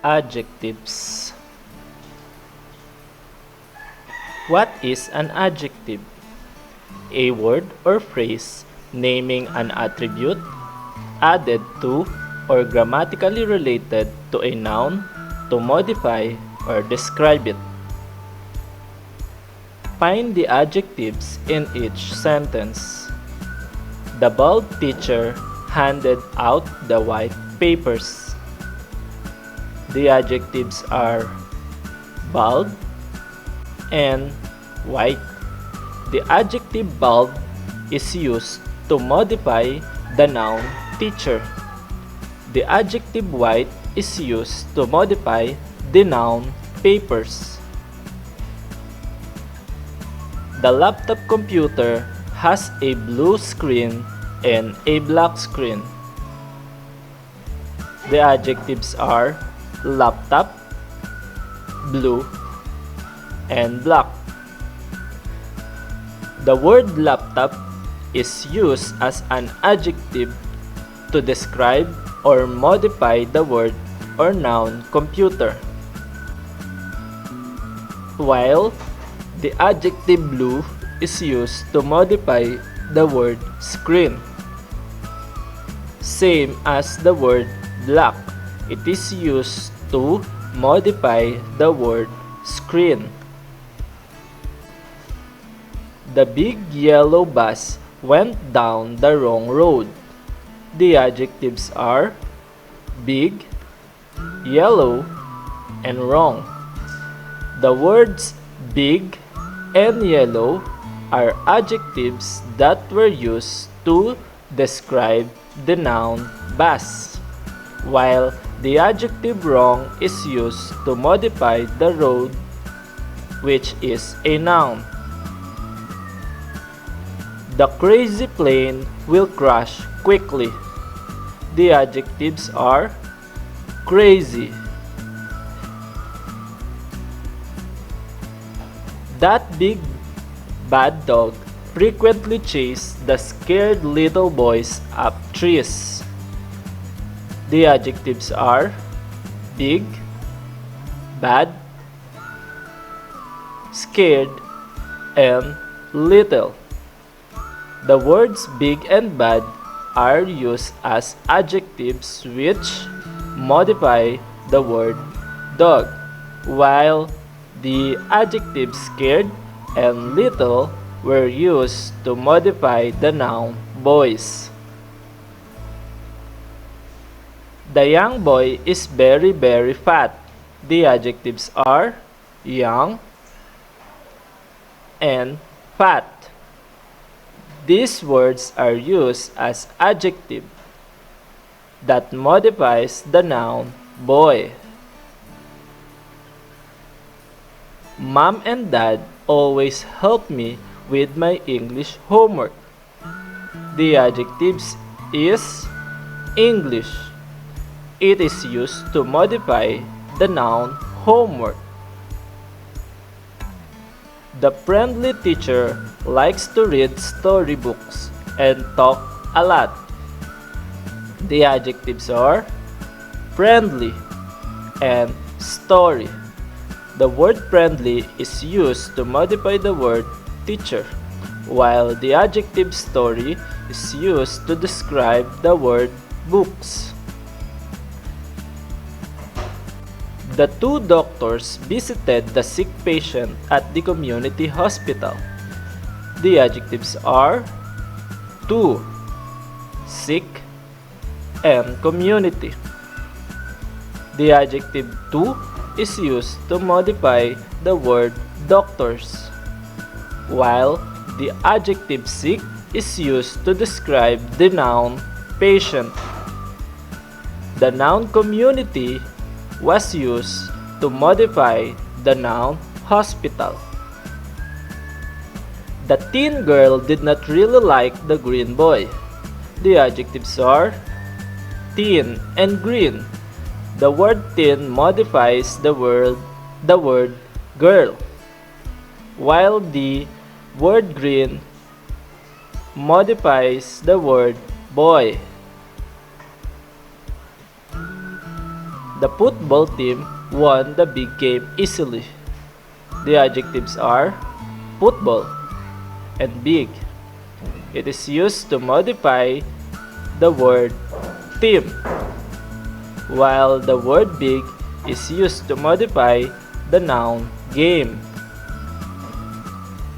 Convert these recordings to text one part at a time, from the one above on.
Adjectives. What is an adjective? A word or phrase naming an attribute added to or grammatically related to a noun to modify or describe it. Find the adjectives in each sentence. The bald teacher handed out the white papers. The adjectives are bald and white. The adjective bald is used to modify the noun teacher. The adjective white is used to modify the noun papers. The laptop computer has a blue screen and a black screen. The adjectives are laptop, blue, and black. The word laptop is used as an adjective to describe or modify the word or noun computer, while the adjective blue is used to modify the word screen. Same as the word black, it is used to modify the word screen. The big yellow bus went down the wrong road. The adjectives are big, yellow, and wrong. The words big and yellow are adjectives that were used to describe the noun bus, while the adjective wrong is used to modify the road, which is a noun. The crazy plane will crash quickly. The adjectives are crazy. That big bad dog frequently chased the scared little boys up trees. The adjectives are big, bad, scared, and little. The words big and bad are used as adjectives which modify the word dog, while the adjectives scared and little were used to modify the noun boys. The young boy is very, very fat. The adjectives are young and fat. These words are used as adjective that modifies the noun boy. Mom and Dad always help me with my English homework. The adjectives is English. It is used to modify the noun homework. The friendly teacher likes to read storybooks and talk a lot. The adjectives are friendly and story. The word friendly is used to modify the word teacher, while the adjective story is used to describe the word books. The two doctors visited the sick patient at the community hospital. The adjectives are two, sick, and community. The adjective two is used to modify the word doctors, while the adjective sick is used to describe the noun patient. The noun community was used to modify the noun hospital. The teen girl did not really like the green boy. The adjectives are teen and green. The word teen modifies the word girl, while the word green modifies the word boy. The football team won the big game easily. The adjectives are football and big. It is used to modify the word team, while the word big is used to modify the noun game.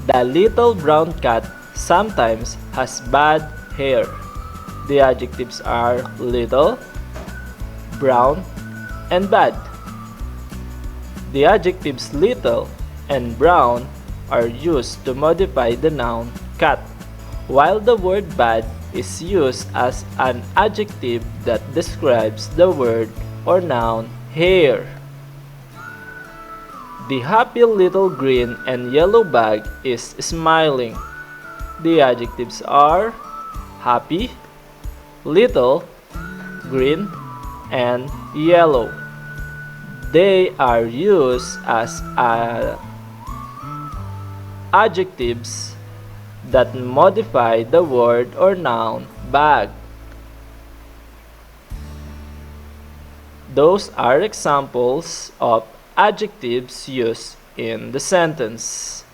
The little brown cat sometimes has bad hair. The adjectives are little, brown, and bad. The adjectives little and brown are used to modify the noun cat, while the word bad is used as an adjective that describes the word or noun hair. The happy little green and yellow bag is smiling. The adjectives are happy, little, green, and yellow. They are used as adjectives that modify the word or noun bag. Those are examples of adjectives used in the sentence.